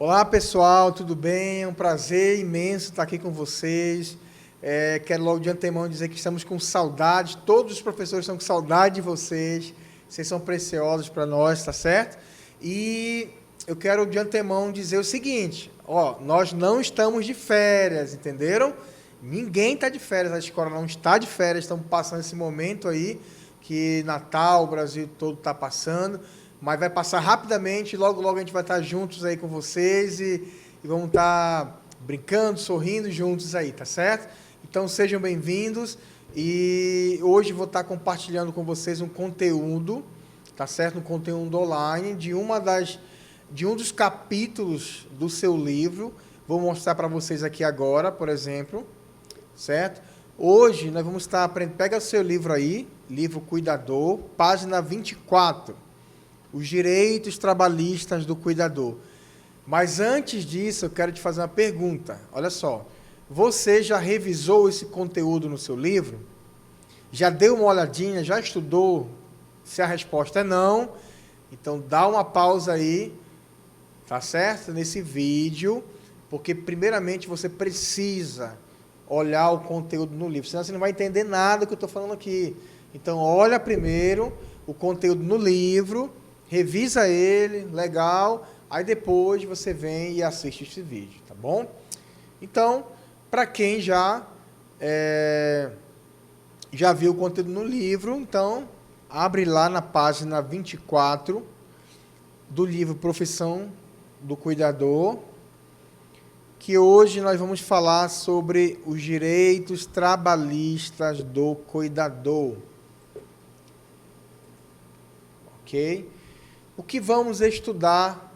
Olá pessoal, tudo bem? É um prazer imenso estar aqui com vocês. Quero logo de antemão dizer que estamos com saudade, todos os professores estão com saudade de vocês, vocês são preciosos para nós, tá certo? E eu quero de antemão dizer o seguinte, nós não estamos de férias, entenderam? Ninguém está de férias, a escola não está de férias, estamos passando esse momento aí, que Natal, o Brasil todo está passando, mas vai passar rapidamente, logo logo a gente vai estar juntos aí com vocês e vamos estar brincando, sorrindo juntos aí, tá certo? Então sejam bem-vindos e hoje vou estar compartilhando com vocês um conteúdo, tá certo? Um conteúdo online de um dos capítulos do seu livro. Vou mostrar para vocês aqui agora, por exemplo, certo? Hoje nós vamos estar aprendendo, pega o seu livro aí, livro Cuidador, página 24. Os direitos trabalhistas do cuidador. Mas antes disso, eu quero te fazer uma pergunta. Olha só, você já revisou esse conteúdo no seu livro? Já deu uma olhadinha, já estudou? Se a resposta é não, então dá uma pausa aí, tá certo? Nesse vídeo, porque primeiramente você precisa olhar o conteúdo no livro, senão você não vai entender nada do que eu estou falando aqui. Então olha primeiro o conteúdo no livro, revisa ele, legal, aí depois você vem e assiste esse vídeo, tá bom? Então, para quem já viu o conteúdo no livro, então, abre lá na página 24 do livro Profissão do Cuidador, que hoje nós vamos falar sobre os direitos trabalhistas do cuidador. Ok? O que vamos estudar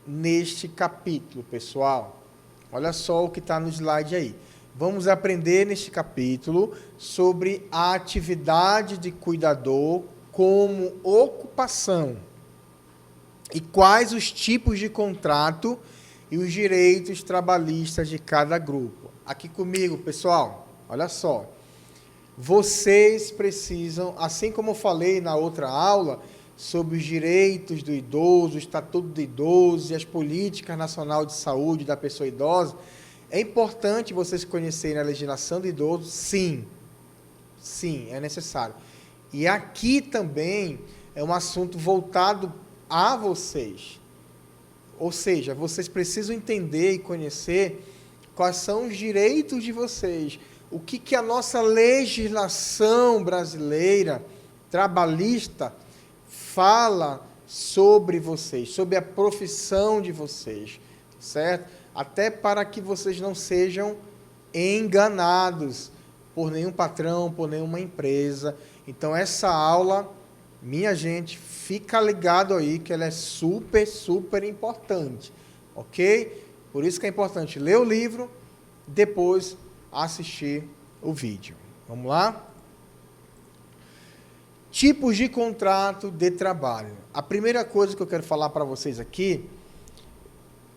neste capítulo, pessoal? Olha só o que está no slide aí. Vamos aprender neste capítulo sobre a atividade de cuidador como ocupação e quais os tipos de contrato e os direitos trabalhistas de cada grupo. Aqui comigo, pessoal, olha só. Vocês precisam, assim como eu falei na outra aula, sobre os direitos do idoso, o Estatuto do Idoso e as políticas nacionais de saúde da pessoa idosa, é importante vocês conhecerem a legislação do idoso, sim. Sim, é necessário. E aqui também é um assunto voltado a vocês. Ou seja, vocês precisam entender e conhecer quais são os direitos de vocês. O que a nossa legislação brasileira, trabalhista, fala sobre vocês, sobre a profissão de vocês, certo? Até para que vocês não sejam enganados por nenhum patrão, por nenhuma empresa. Então, essa aula, minha gente, fica ligado aí, que ela é super, super importante, ok? Por isso que é importante ler o livro, depois assistir o vídeo. Vamos lá? Tipos de contrato de trabalho. A primeira coisa que eu quero falar para vocês aqui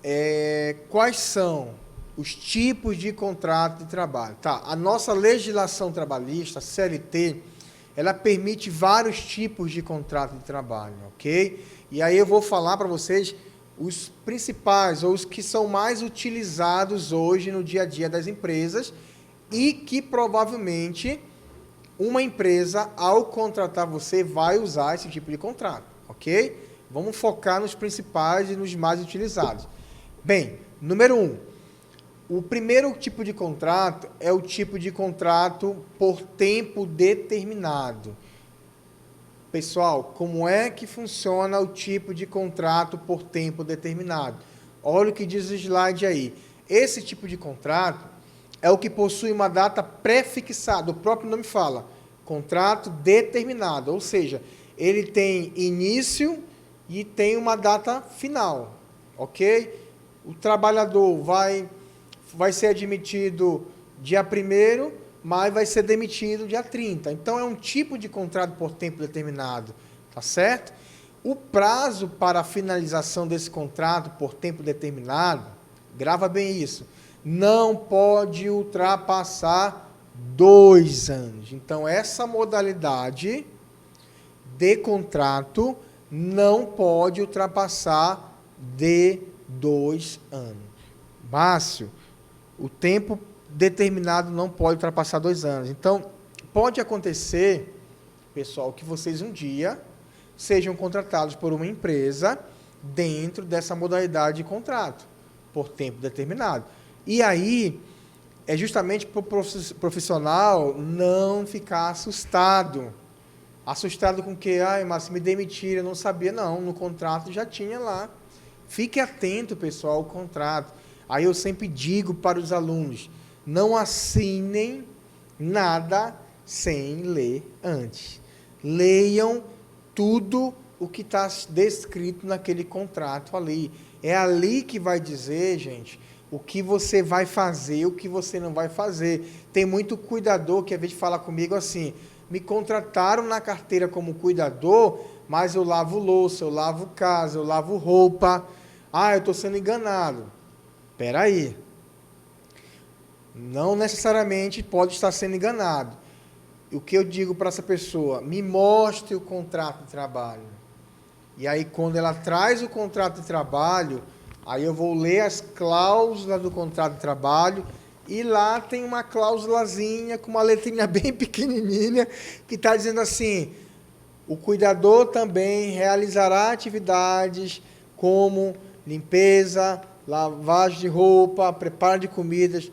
é quais são os tipos de contrato de trabalho. Tá, a nossa legislação trabalhista, CLT, ela permite vários tipos de contrato de trabalho, ok? E aí eu vou falar para vocês os principais, ou os que são mais utilizados hoje no dia a dia das empresas e que provavelmente uma empresa, ao contratar você, vai usar esse tipo de contrato, ok? Vamos focar nos principais e nos mais utilizados. Bem, número 1. O primeiro tipo de contrato é o tipo de contrato por tempo determinado. Pessoal, como é que funciona o tipo de contrato por tempo determinado? Olha o que diz o slide aí. Esse tipo de contrato é o que possui uma data pré-fixada, o próprio nome fala, contrato determinado, ou seja, ele tem início e tem uma data final, ok? O trabalhador vai ser admitido dia 1º, mas vai ser demitido dia 30. Então, é um tipo de contrato por tempo determinado, tá certo? O prazo para a finalização desse contrato por tempo determinado, grava bem isso, não pode ultrapassar 2 anos. Então, essa modalidade de contrato não pode ultrapassar de 2 anos. Márcio, o tempo determinado não pode ultrapassar 2 anos. Então, pode acontecer, pessoal, que vocês um dia sejam contratados por uma empresa dentro dessa modalidade de contrato, por tempo determinado. E aí, é justamente para o profissional não ficar assustado. Assustado com o quê? Ai, Márcio, me demitiram, eu não sabia. Não, no contrato já tinha lá. Fique atento, pessoal, ao contrato. Aí eu sempre digo para os alunos, não assinem nada sem ler antes. Leiam tudo o que está descrito naquele contrato ali. É ali que vai dizer, gente, o que você vai fazer, o que você não vai fazer. Tem muito cuidador que às vezes fala comigo assim, me contrataram na carteira como cuidador, mas eu lavo louça, eu lavo casa, eu lavo roupa. Ah, eu estou sendo enganado. Espera aí. Não necessariamente pode estar sendo enganado. O que eu digo para essa pessoa? Me mostre o contrato de trabalho. E aí, quando ela traz o contrato de trabalho, aí eu vou ler as cláusulas do contrato de trabalho e lá tem uma cláusulazinha com uma letrinha bem pequenininha que está dizendo assim, o cuidador também realizará atividades como limpeza, lavagem de roupa, preparo de comidas.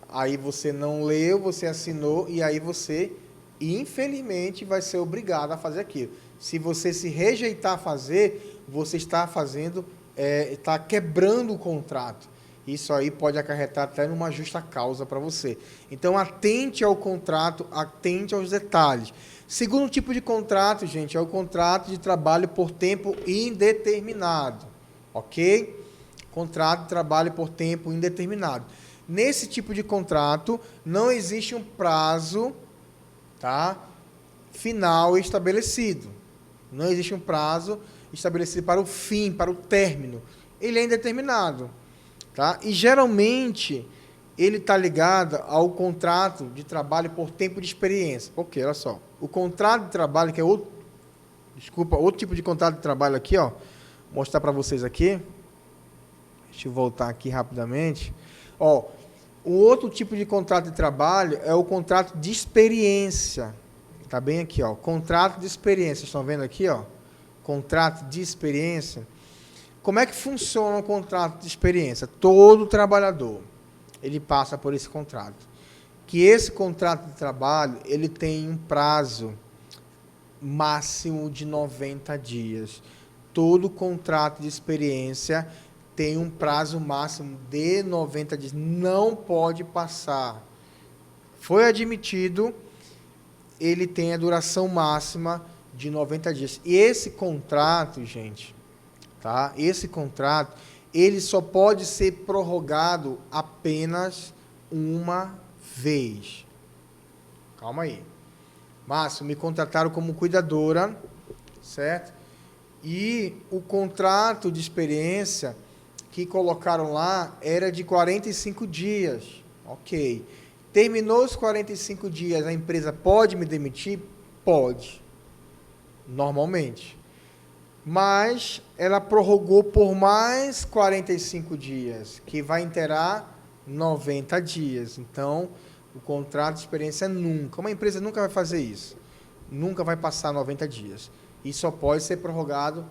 Aí você não leu, você assinou e aí você, infelizmente, vai ser obrigado a fazer aquilo. Se você se rejeitar a fazer, você está fazendo, está quebrando o contrato. Isso aí pode acarretar até numa justa causa para você. Então, atente ao contrato, atente aos detalhes. Segundo tipo de contrato, gente, é o contrato de trabalho por tempo indeterminado. Ok? Contrato de trabalho por tempo indeterminado. Nesse tipo de contrato, não existe um prazo, tá, final estabelecido. Não existe um prazo estabelecido para o fim, para o término. Ele é indeterminado. Tá? E, geralmente, ele está ligado ao contrato de trabalho por tempo de experiência. Ok, olha só. O contrato de trabalho, que é outro tipo de contrato de trabalho aqui, ó, vou mostrar para vocês aqui. Deixa eu voltar aqui rapidamente. Ó, o outro tipo de contrato de trabalho é o contrato de experiência. Está bem aqui, ó. Contrato de experiência. Estão vendo aqui, ó? Contrato de experiência. Como é que funciona o contrato de experiência? Todo trabalhador, ele passa por esse contrato. Que esse contrato de trabalho, ele tem um prazo máximo de 90 dias. Todo contrato de experiência tem um prazo máximo de 90 dias. Não pode passar. Foi admitido, ele tem a duração máxima de 90 dias. E esse contrato, gente, tá? Esse contrato, ele só pode ser prorrogado apenas uma vez. Calma aí. Márcio, me contrataram como cuidadora, certo? E o contrato de experiência que colocaram lá era de 45 dias. Ok. Terminou os 45 dias, a empresa pode me demitir? Pode. Normalmente. Mas ela prorrogou por mais 45 dias, que vai inteirar 90 dias. Então, o contrato de experiência nunca, uma empresa nunca vai fazer isso. Nunca vai passar 90 dias. E só pode ser prorrogado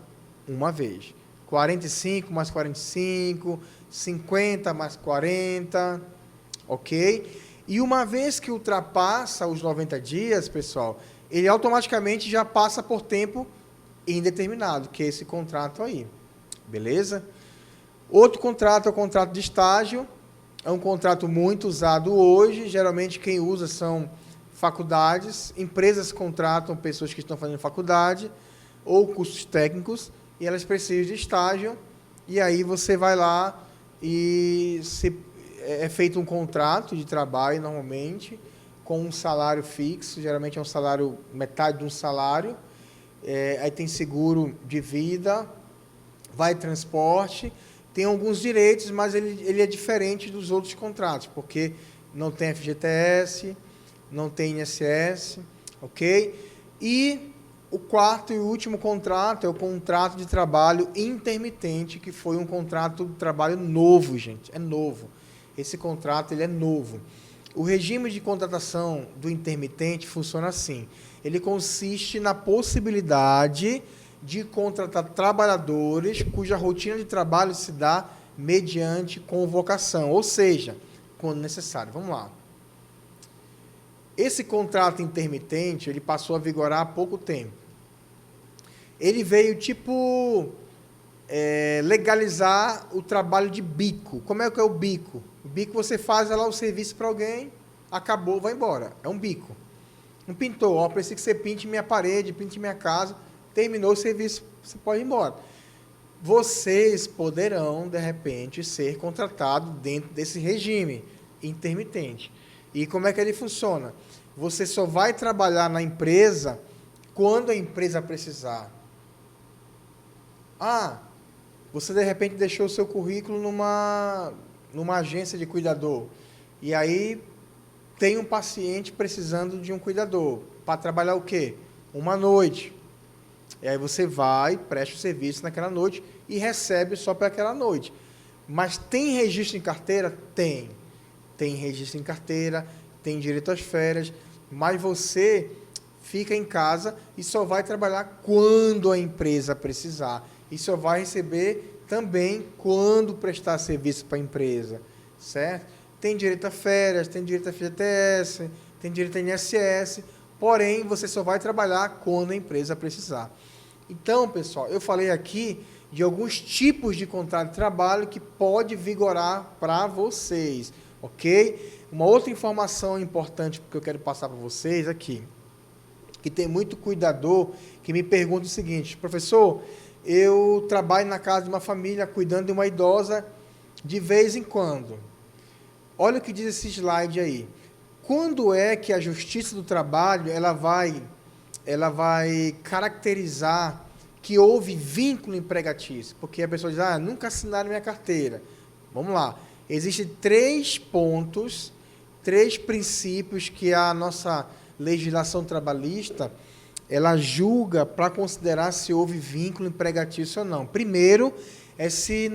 uma vez. 45 mais 45, 50 mais 40, ok? E uma vez que ultrapassa os 90 dias, pessoal, ele automaticamente já passa por tempo indeterminado, que é esse contrato aí, beleza? Outro contrato é o contrato de estágio, é um contrato muito usado hoje, geralmente quem usa são faculdades, empresas contratam pessoas que estão fazendo faculdade ou cursos técnicos, e elas precisam de estágio, e aí você vai lá e é feito um contrato de trabalho, normalmente, com um salário fixo, geralmente é um salário, metade de um salário, aí tem seguro de vida, vai transporte, tem alguns direitos, mas ele é diferente dos outros contratos, porque não tem FGTS, não tem INSS, ok? E O quarto e último contrato é o contrato de trabalho intermitente, que foi um contrato de trabalho novo, gente. É novo. Esse contrato ele é novo. O regime de contratação do intermitente funciona assim. Ele consiste na possibilidade de contratar trabalhadores cuja rotina de trabalho se dá mediante convocação, ou seja, quando necessário. Vamos lá. Esse contrato intermitente, ele passou a vigorar há pouco tempo. Ele veio, legalizar o trabalho de bico. Como é que é o bico? O bico você faz lá o serviço para alguém, acabou, vai embora. É um bico. Um pintor, ó, preciso que você pinte minha parede, pinte minha casa, terminou o serviço, você pode ir embora. Vocês poderão, de repente, ser contratados dentro desse regime intermitente. E como é que ele funciona? Você só vai trabalhar na empresa quando a empresa precisar. Ah, você de repente deixou o seu currículo numa agência de cuidador. E aí tem um paciente precisando de um cuidador. Para trabalhar o quê? Uma noite. E aí você vai, presta o serviço naquela noite e recebe só para aquela noite. Mas tem registro em carteira? Tem. Tem registro em carteira, tem direito às férias, mas você fica em casa e só vai trabalhar quando a empresa precisar. E só vai receber também quando prestar serviço para a empresa, certo? Tem direito a férias, tem direito a FGTS, tem direito a INSS, porém, você só vai trabalhar quando a empresa precisar. Então, pessoal, eu falei aqui de alguns tipos de contrato de trabalho que pode vigorar para vocês, ok? Uma outra informação importante que eu quero passar para vocês aqui, que tem muito cuidador que me pergunta o seguinte: professor, eu trabalho na casa de uma família cuidando de uma idosa de vez em quando. Olha o que diz esse slide aí. Quando é que a Justiça do Trabalho ela vai caracterizar que houve vínculo empregatício? Porque a pessoa diz, nunca assinaram minha carteira. Vamos lá. Existem 3 pontos, 3 princípios que a nossa legislação trabalhista ela julga para considerar se houve vínculo empregatício ou não. Primeiro, é se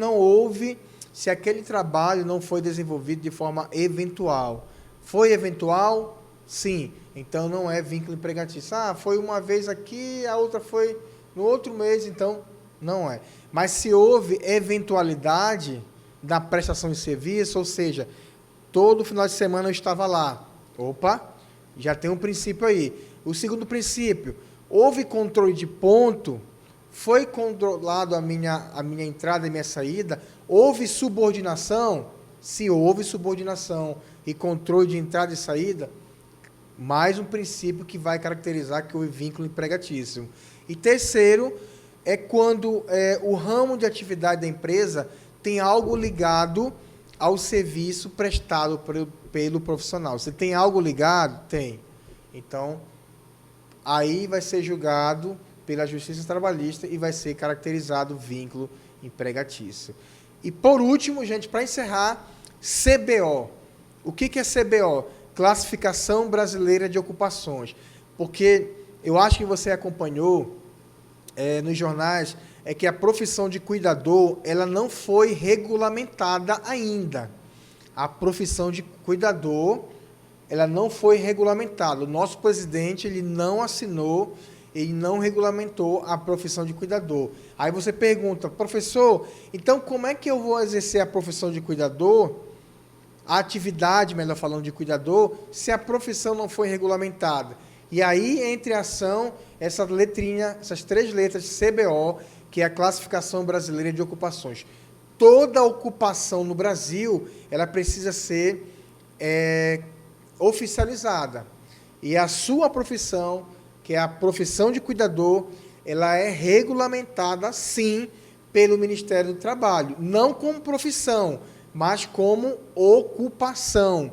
aquele trabalho não foi desenvolvido de forma eventual. Foi eventual? Sim. Então, não é vínculo empregatício. Foi uma vez aqui, a outra foi no outro mês, então, não é. Mas se houve eventualidade da prestação de serviço, ou seja, todo final de semana eu estava lá. Opa, já tem um princípio aí. O segundo princípio, houve controle de ponto, foi controlado a minha entrada e minha saída, houve subordinação? Se houve subordinação e controle de entrada e saída, mais um princípio que vai caracterizar que houve vínculo empregatício. E terceiro, é quando o ramo de atividade da empresa tem algo ligado ao serviço prestado pelo profissional. Se tem algo ligado? Tem. Então, aí vai ser julgado pela Justiça Trabalhista e vai ser caracterizado vínculo empregatício. E, por último, gente, para encerrar, CBO. O que é CBO? Classificação Brasileira de Ocupações. Porque eu acho que você acompanhou nos jornais, que a profissão de cuidador ela não foi regulamentada ainda. A profissão de cuidador ela não foi regulamentada. O nosso presidente ele não assinou, ele não regulamentou a profissão de cuidador. Aí você pergunta, professor, então como é que eu vou exercer a profissão de cuidador, a atividade, melhor falando, de cuidador, se a profissão não foi regulamentada? E aí entra em ação essa letrinha, essas 3 letras CBO, que é a Classificação Brasileira de Ocupações. Toda ocupação no Brasil, ela precisa ser oficializada. E a sua profissão, que é a profissão de cuidador, ela é regulamentada, sim, pelo Ministério do Trabalho. Não como profissão, mas como ocupação.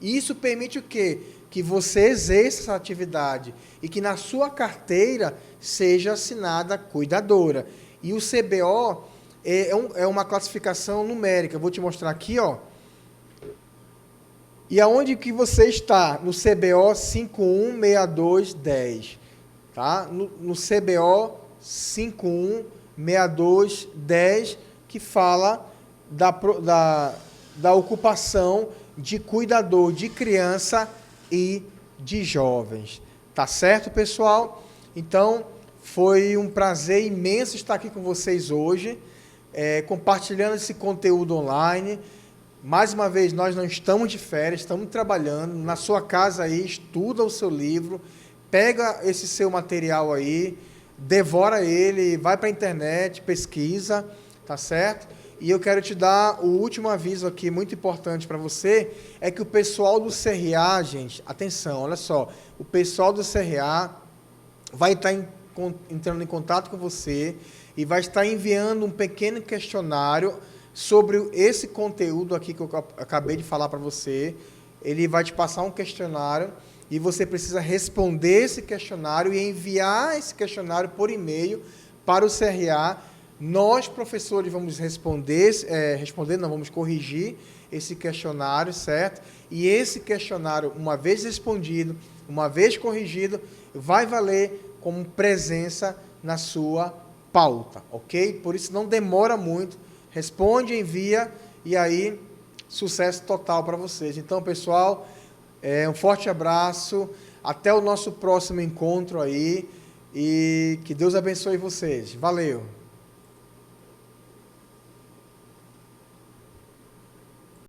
Isso permite o quê? Que você exerça essa atividade e que na sua carteira seja assinada cuidadora. E o CBO é uma classificação numérica. Eu vou te mostrar aqui, ó. E aonde que você está? No CBO 516210. tá? No CBO 516210, que fala da ocupação de cuidador de criança e de jovens. Tá certo, pessoal? Então, foi um prazer imenso estar aqui com vocês hoje, compartilhando esse conteúdo online. Mais uma vez, nós não estamos de férias, estamos trabalhando. Na sua casa aí, estuda o seu livro, pega esse seu material aí, devora ele, vai para a internet, pesquisa, tá certo? E eu quero te dar o último aviso aqui, muito importante para você, é que o pessoal do CRA, gente, atenção, olha só, o pessoal do CRA vai estar entrando em contato com você e vai estar enviando um pequeno questionário sobre esse conteúdo aqui que eu acabei de falar para você. Ele vai te passar um questionário e você precisa responder esse questionário e enviar esse questionário por e-mail para o CRA. Nós, professores, vamos vamos corrigir esse questionário, certo? E esse questionário, uma vez respondido, uma vez corrigido, vai valer como presença na sua pauta, ok? Por isso não demora muito, responde, envia e aí sucesso total para vocês. Então, pessoal, um forte abraço, até o nosso próximo encontro aí e que Deus abençoe vocês. Valeu!